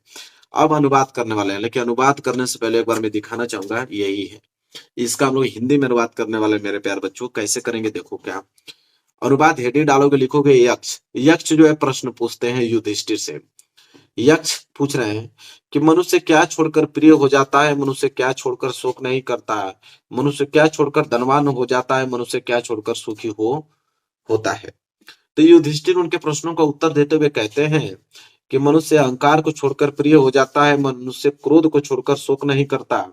अब अनुवाद करने वाले हैं, लेकिन अनुवाद करने से पहले एक बार मैं दिखाना चाहूंगा, यही है इसका हम लोग हिंदी में अनुवाद करने वाले मेरे प्यार बच्चों। कैसे करेंगे देखो, क्या अनुवाद हेडिंग डालोगे, लिखोगे यक्ष। यक्ष जो है प्रश्न पूछते हैं युधिष्ठिर से। यक्ष पूछ रहे हैं कि मनुष्य क्या छोड़कर प्रिय हो जाता है, मनुष्य क्या छोड़कर शोक नहीं करता है, मनुष्य क्या छोड़कर धनवान हो जाता है, मनुष्य क्या छोड़कर सुखी होता है। तो युधिष्ठिर उनके प्रश्नों का उत्तर देते हुए कहते हैं कि मनुष्य अहंकार को छोड़कर प्रिय हो जाता है, मनुष्य क्रोध को छोड़कर शोक नहीं करता,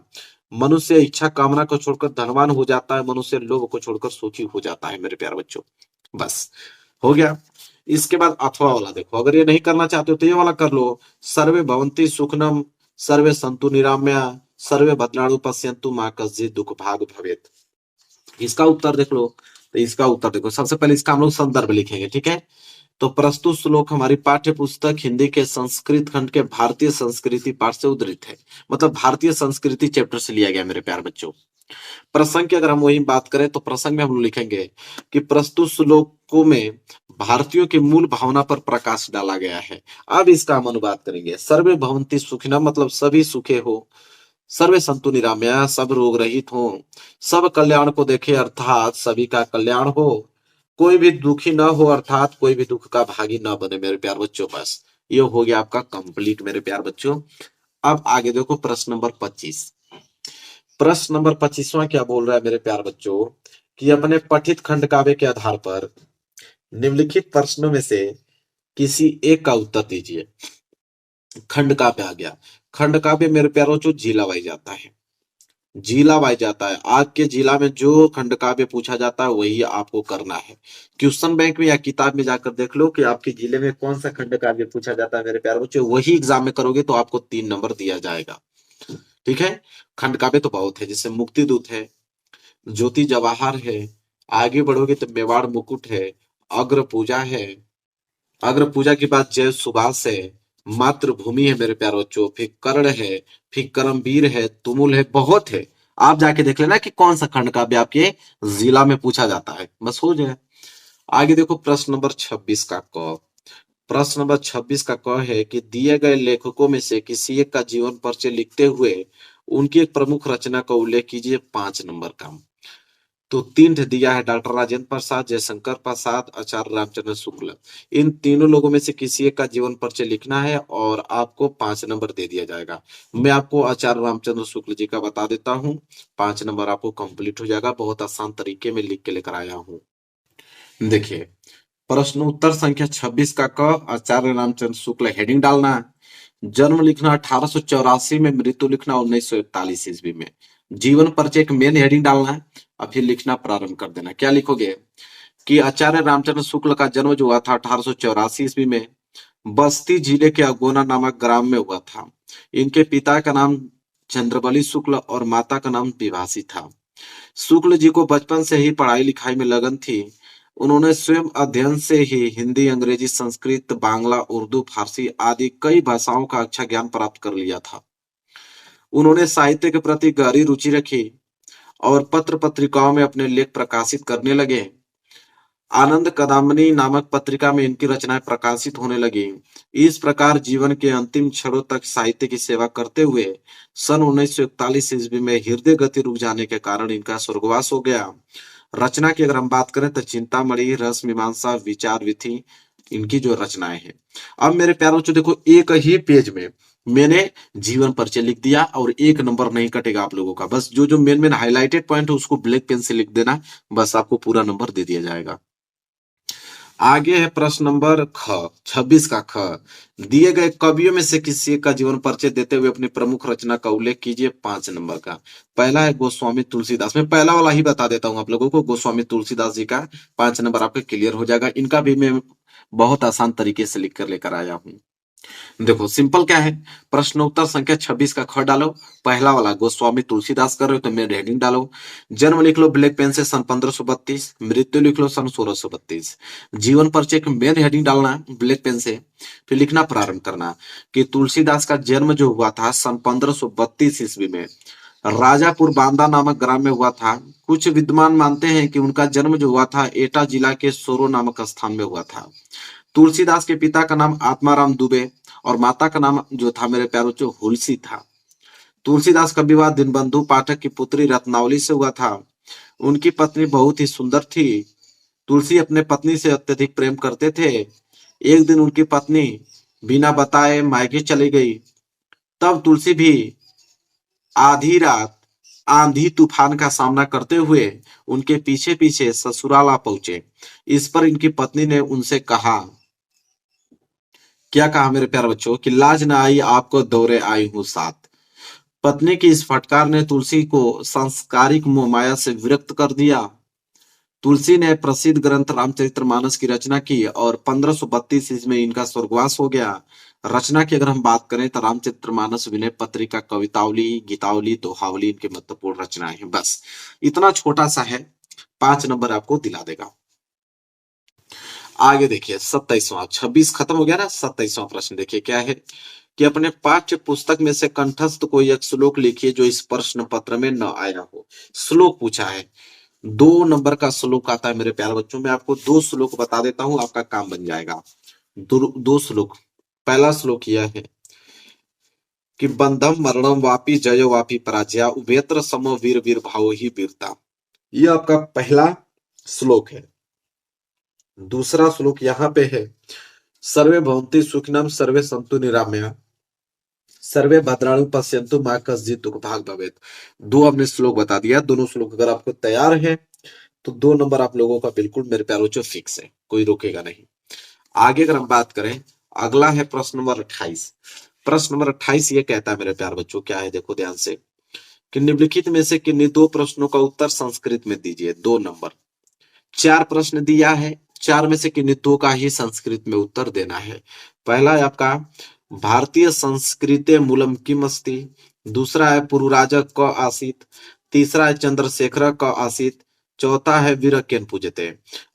मनुष्य इच्छा कामना को छोड़कर धनवान हो जाता है, मनुष्य लोभ को छोड़कर सुखी हो जाता है मेरे प्यारे बच्चों। बस हो गया। इसके बाद अथवा वाला देखो, अगर ये नहीं करना चाहते हो तो ये वाला कर लो। सर्वे भवन्ति सुखनम सर्वे सन्तु निराम्या सर्वे भद्राणु पश्यन्तु मा कश्चित् दुख भाग भवेत्। इसका उत्तर देख लो। तो इसका उत्तर देखो, सबसे पहले इसका हम लोग संदर्भ लिखेंगे, ठीक है। तो प्रस्तुत श्लोक हमारी पाठ्य पुस्तक हिंदी के संस्कृत खंड के भारतीय संस्कृति पाठ से उद्धृत है। मतलब भारतीय संस्कृति चैप्टर से लिया गया मेरे प्यार बच्चों। प्रसंग की अगर हम वही बात करें तो प्रसंग में हम लोग लिखेंगे कि प्रस्तुत श्लोकों में भारतीयों की मूल भावना पर प्रकाश डाला गया है। अब इसका हम अनुवाद करेंगे। सर्वे भवन्ति सुखिनः मतलब सभी सुखे हो, सर्वे सन्तु निरामया सब रोग रहित हो, सब कल्याण को देखे अर्थात सभी का कल्याण हो, कोई भी दुखी न हो अर्थात कोई भी दुख का भागी न बने मेरे प्यार बच्चों। बस ये हो गया आपका कंप्लीट मेरे प्यार बच्चों। अब आगे देखो प्रश्न नंबर 25। प्रश्न नंबर 25वां क्या बोल रहा है मेरे प्यार बच्चों कि अपने पठित खंड काव्य के आधार पर निम्नलिखित प्रश्नों में से किसी एक का उत्तर दीजिए। खंड काव्य आ गया। खंड काव्य मेरे प्यारों जो जिला वाइज जाता है, जिला वाइज जाता है। आपके जिला में जो खंड काव्य पूछा जाता है वही आपको करना है। क्वेश्चन बैंक में या किताब में जाकर देख लो कि आपके जिले में कौन सा खंड काव्य पूछा जाता है मेरे प्यारे बच्चों, वही एग्जाम में करोगे तो आपको 3 नंबर दिया जाएगा, ठीक है। खंड काव्य तो बहुत है, जैसे मुक्ति दूत है, ज्योति जवाहर है, आगे बढ़ोगे तो मेवाड़ मुकुट है, अग्र पूजा है, अग्र पूजा के बाद जय सुभाष है, मातृभूमि है मेरे प्यारे बच्चों, फिर कर्ण है, फिर करमवीर है, तुमुल है, बहुत है। आप जाके देख लेना कि कौन सा खंड काव्य आपके जिला में पूछा जाता है, बस हो जाए। आगे देखो प्रश्न नंबर 26 का क। प्रश्न नंबर 26 का क है कि दिए गए लेखकों में से किसी एक का जीवन परिचय लिखते हुए उनकी एक प्रमुख रचना का उल्लेख कीजिए 5 नंबर का। तो 3 दिया है, डॉक्टर राजेंद्र प्रसाद, जयशंकर प्रसाद, आचार्य रामचंद्र शुक्ल। इन तीनों लोगों में से किसी एक का जीवन परिचय लिखना है और आपको 5 नंबर दे दिया जाएगा। मैं आपको आचार्य रामचंद्र शुक्ल जी का बता देता हूँ, 5 नंबर आपको कंप्लीट हो जाएगा। बहुत आसान तरीके में लिख के लेकर आया हूँ। देखिए प्रश्न उत्तर संख्या 26 का क, आचार्य रामचंद्र शुक्ल हेडिंग डालना है। जन्म लिखना 1884 में, मृत्यु लिखना 1941 ईस्वी में। जीवन परिचय एक मेन हेडिंग डालना है और फिर लिखना प्रारंभ कर देना। क्या लिखोगे कि आचार्य रामचंद्र शुक्ल का जन्म जो हुआ था 1884 ईस्वी में बस्ती जिले के अगोना नामक ग्राम में हुआ था। इनके पिता का नाम चंद्रबली शुक्ल और माता का नाम विभासी था। शुक्ल जी को बचपन से ही पढ़ाई लिखाई में लगन थी। उन्होंने स्वयं अध्ययन से ही हिंदी, अंग्रेजी, संस्कृत, बांग्ला, उर्दू, फारसी आदि कई भाषाओं का अच्छा ज्ञान प्राप्त कर लिया था। उन्होंने साहित्य के प्रति गहरी रुचि रखी और पत्र पत्रिकाओं में अपने लेख प्रकाशित करने लगे। आनंद कदामनी नामक पत्रिका में इनकी रचनाएं प्रकाशित होने लगी। इस प्रकार जीवन के अंतिम क्षणों तक साहित्य की सेवा करते हुए सन 1941 ईस्वी में हृदय गति रुक जाने के कारण इनका स्वर्गवास हो गया। रचना की अगर हम बात करें तो चिंतामणि, रस मीमांसा, विचार विधि इनकी जो रचनाएं हैं। अब मेरे प्यारे बच्चों देखो, एक ही पेज में मैंने जीवन परिचय लिख दिया और 1 नंबर नहीं कटेगा आप लोगों का। बस जो जो मेन मेन हाईलाइटेड पॉइंट है उसको ब्लैक पेन से लिख देना, बस आपको पूरा नंबर दे दिया जाएगा। आगे है प्रश्न नंबर ख, 26 का ख। दिए गए कवियों में से किसी एक का जीवन परिचय देते हुए अपनी प्रमुख रचना का उल्लेख कीजिए 5 नंबर का। पहला है गोस्वामी तुलसीदास। मैं पहला वाला ही बता देता हूं आप लोगों को, गोस्वामी तुलसीदास जी का 5 नंबर आपका क्लियर हो जाएगा। इनका भी मैं बहुत आसान तरीके से लिख कर लेकर आया हूं। देखो सिंपल क्या है, प्रश्न उत्तर संख्या 26 का ख डालो। पहला वाला गोस्वामी तुलसीदास कर रहे हो तो मेरे हेडिंग डालो। जन्म लिख लो ब्लैक पेन से सन 1532, मृत्यु लिख लो सन 1632। जीवन परिचय की मेन हेडिंग डालना है ब्लैक पेन से, फिर लिखना प्रारंभ करना कि तुलसीदास का जन्म जो हुआ था सन 1532 ईस्वी में राजापुर बांदा नामक ग्राम में हुआ था। कुछ विद्वान मानते हैं कि उनका जन्म जो हुआ था एटा जिला के सोरो नामक स्थान में हुआ था। तुलसीदास के पिता का नाम आत्माराम दुबे और माता का नाम जो था मेरे प्यारो जो हुलसी था। तुलसीदास का विवाह दीनबंधु पाठक की पुत्री रत्नावली से हुआ था। उनकी पत्नी बहुत ही सुंदर थी। तुलसी अपने पत्नी से अत्यधिक प्रेम करते थे। एक दिन उनकी पत्नी बिना बताए मायके चली गई। तब तुलसी भी आधी रात आंधी तूफान का सामना करते हुए उनके पीछे पीछे ससुराल आ पहुंचे। इस पर इनकी पत्नी ने उनसे कहा, क्या कहा मेरे प्यारे बच्चों, कि लाज न आई आपको दौरे आई हूं साथ। पत्नी की इस फटकार ने तुलसी को सांस्कारिक मोह माया से विरक्त कर दिया। तुलसी ने प्रसिद्ध ग्रंथ रामचरितमानस की रचना की और 1532 ईस्वी में इनका स्वर्गवास हो गया। रचना की अगर हम बात करें तो रामचरितमानस, विनय पत्रिका, कवितावली, गीतावली, दोहावली इनके महत्वपूर्ण रचनाएं हैं। बस इतना छोटा सा है, 5 नंबर आपको दिला देगा। आगे देखिए 27वां, 26 खत्म हो गया ना, 27वां प्रश्न देखिए क्या है कि अपने पाठ्य पुस्तक में से कंठस्थ कोई एक श्लोक लिखिए जो इस प्रश्न पत्र में न आया हो। श्लोक पूछा है, 2 नंबर का श्लोक आता है मेरे प्यारे बच्चों। मैं आपको 2 श्लोक बता देता हूं, आपका काम बन जाएगा। दो श्लोक। पहला श्लोक यह है कि बंधम मरणम वापी जयो वापी पराजया उभेत्र समो वीर वीर भाव ही वीरता। यह आपका पहला श्लोक है। दूसरा श्लोक यहाँ पे है, सर्वे भवन्ति सुखिनम सर्वे सन्तु निरामया सर्वे भद्राणि पश्यन्तु मा कश्चित् दुःख भाग् भवेत्। दो हमने श्लोक बता दिया। दोनों श्लोक अगर आपको तैयार है तो 2 नंबर आप लोगों का बिल्कुल मेरे प्यारो जो फिक्स है, कोई रोकेगा नहीं। आगे अगर हम बात करें, अगला है प्रश्न नंबर 28। प्रश्न नंबर 28 ये कहता है मेरे प्यारे बच्चों, क्या है देखो ध्यान से, कि निम्नलिखित में से किन्हीं 2 प्रश्नों का उत्तर संस्कृत में दीजिए। 2 नंबर। 4 प्रश्न दिया है, 4 में से किन्हीं 2 का ही संस्कृत में उत्तर देना है। पहला है आपका भारतीय संस्कृते मूलम किम अस्ति। दूसरा है पुरुराज क आसीत। तीसरा है चंद्रशेखर क आसीत। चौथा है वीर केन पूजते।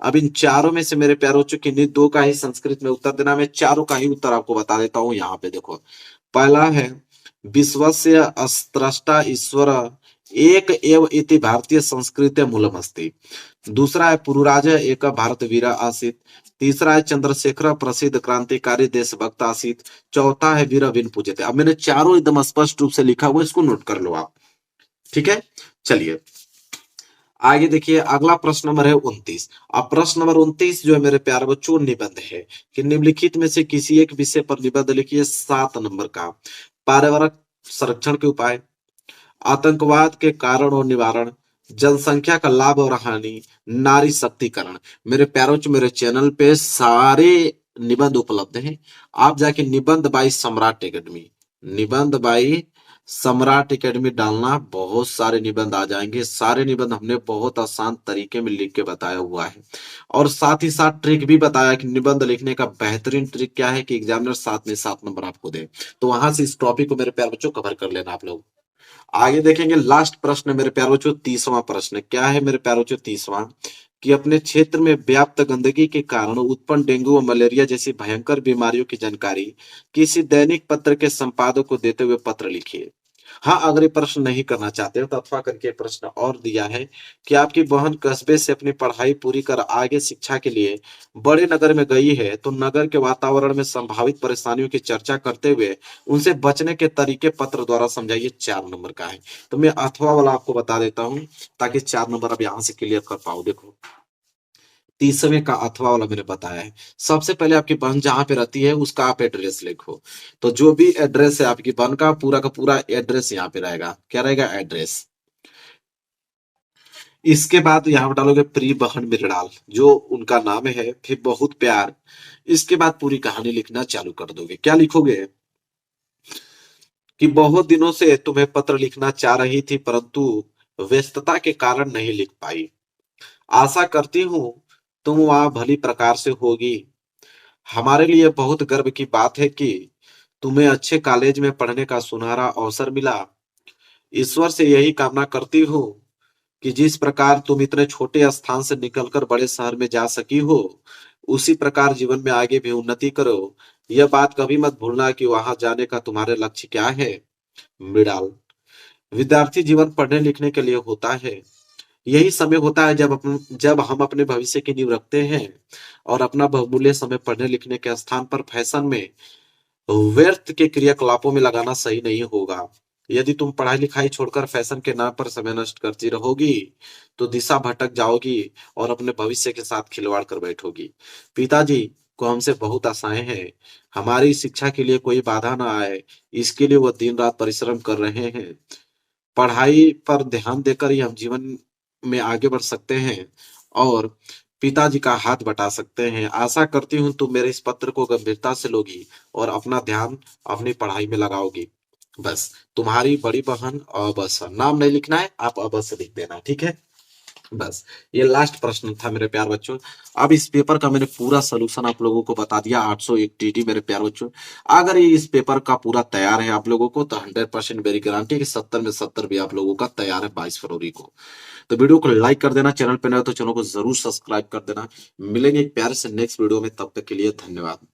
अब इन चारों में से मेरे प्यारों चूंकि किन्हीं 2 का ही संस्कृत में उत्तर देना, मैं चारों का ही उत्तर आपको बता देता हूं। यहाँ पे देखो, पहला है विश्वस्य अस्त्रष्टा ईश्वर एक एव इति भारतीय संस्कृते मूलम अस्ति। दूसरा है पुरुराज एक भारत वीर आसीत। तीसरा है चंद्रशेखर प्रसिद्ध क्रांतिकारी देशभक्त आसीत। चौथा है वीर विन पूजते। अब मैंने चारों एकदम स्पष्ट रूप से लिखा हुआ, इसको नोट कर लो आप, ठीक है। चलिए आगे देखिए, अगला प्रश्न नंबर है 29। अब प्रश्न नंबर 29 जो है मेरे प्यारे बच्चों निबंध है कि निम्नलिखित में से किसी एक विषय पर निबंध लिखिए 7 नंबर का। पर्यावरण संरक्षण के उपाय, आतंकवाद के कारण और निवारण, जनसंख्या का लाभ और हानि, नारी शक्तिकरण। मेरे प्यारों मेरे चैनल पे सारे निबंध उपलब्ध हैं। आप जाके निबंध बाई सम्राट एकेडमी, निबंध बाई सम्राट एकेडमी डालना, बहुत सारे निबंध आ जाएंगे। सारे निबंध हमने बहुत आसान तरीके में लिख के बताया हुआ है और साथ ही साथ ट्रिक भी बताया कि निबंध लिखने का बेहतरीन ट्रिक क्या है कि एग्जामिनर 7 में 7 नंबर आपको दे। तो वहां से इस टॉपिक को मेरे प्यारे बच्चों कवर कर लेना आप लोग। आगे देखेंगे लास्ट प्रश्न मेरे प्यारों चो 30वां प्रश्न क्या है मेरे प्यारों चो 30वां, कि अपने क्षेत्र में व्याप्त गंदगी के कारण उत्पन्न डेंगू और मलेरिया जैसी भयंकर बीमारियों की जानकारी किसी दैनिक पत्र के संपादक को देते हुए पत्र लिखिए। हाँ, अगर ये प्रश्न नहीं करना चाहते हो तो अथवा करके प्रश्न और दिया है कि आपकी बहन कस्बे से अपनी पढ़ाई पूरी कर आगे शिक्षा के लिए बड़े नगर में गई है, तो नगर के वातावरण में संभावित परेशानियों की चर्चा करते हुए उनसे बचने के तरीके पत्र द्वारा समझाइए। 4 नंबर का है, तो मैं अथवा वाला आपको बता देता हूं ताकि 4 नंबर अब यहां से क्लियर कर पाओ। देखो 30वें का अथवा वाला मैंने बताया है। सबसे पहले आपकी बहन जहां पे रहती है उसका आप एड्रेस लिखो। तो जो भी एड्रेस है आपकी बहन का पूरा एड्रेस यहाँ पे रहेगा। क्या रहेगा? एड्रेस। इसके बाद यहाँ पे डालोगे प्रिय बहन मृणाल, जो उनका नाम है, फिर बहुत प्यार। इसके बाद पूरी कहानी लिखना चालू कर दोगे। क्या लिखोगे कि बहुत दिनों से तुम्हें पत्र लिखना चाह रही थी परंतु व्यस्तता के कारण नहीं लिख पाई। आशा करती हूँ तुम वहां भली प्रकार से होगी। हमारे लिए बहुत गर्व की बात है कि तुम्हें अच्छे कॉलेज में पढ़ने का सुनहरा अवसर मिला। ईश्वर से यही कामना करती हूँ कि जिस प्रकार तुम इतने छोटे स्थान से निकलकर बड़े शहर में जा सकी हो, उसी प्रकार जीवन में आगे भी उन्नति करो। यह बात कभी मत भूलना कि वहां जाने का तुम्हारे लक्ष्य क्या है। मृणाल। विद्यार्थी जीवन पढ़ने लिखने के लिए होता है। यही समय होता है जब हम अपने भविष्य की नींव रखते हैं, और अपना बहुमूल्य समय पढ़ने लिखने के स्थान पर फैशन में, व्यर्थ के क्रियाकलापों में लगाना सही नहीं होगा। यदि तुम पढ़ाई लिखाई छोड़कर फैशन के नाम पर समय नष्ट करती रहोगी, तो दिशा भटक जाओगी और अपने भविष्य के साथ खिलवाड़ कर बैठोगी। पिताजी को हमसे बहुत आशाएं हैं। हमारी शिक्षा के लिए कोई बाधा ना आए, इसके लिए वह दिन रात परिश्रम कर रहे हैं। पढ़ाई पर ध्यान देकर ही हम जीवन में आगे बढ़ सकते हैं और पिताजी का हाथ बटा सकते हैं। आशा करती हूँ तुम मेरे इस पत्र को गंभीरता से लोगी और अपना ध्यान अपनी पढ़ाई में लगाओगी। बस, तुम्हारी बड़ी बहन अबसर। नाम नहीं लिखना है, आप अबसर लिख देना, ठीक है। बस, ये लास्ट प्रश्न था मेरे प्यार बच्चों। अब इस पेपर का मैंने पूरा सोल्यूशन आप लोगों को बता दिया, 801 टीडी मेरे प्यार बच्चों। अगर ये इस पेपर का पूरा तैयार है आप लोगों को, तो 100% मेरी गारंटी है कि 70 में 70 भी आप लोगों का तैयार है 22 फरवरी को। तो वीडियो को लाइक कर देना, चैनल पे नए हो तो चैनल को जरूर सब्सक्राइब कर देना। मिलेंगे एक प्यारे से नेक्स्ट वीडियो में, तब तक के लिए धन्यवाद।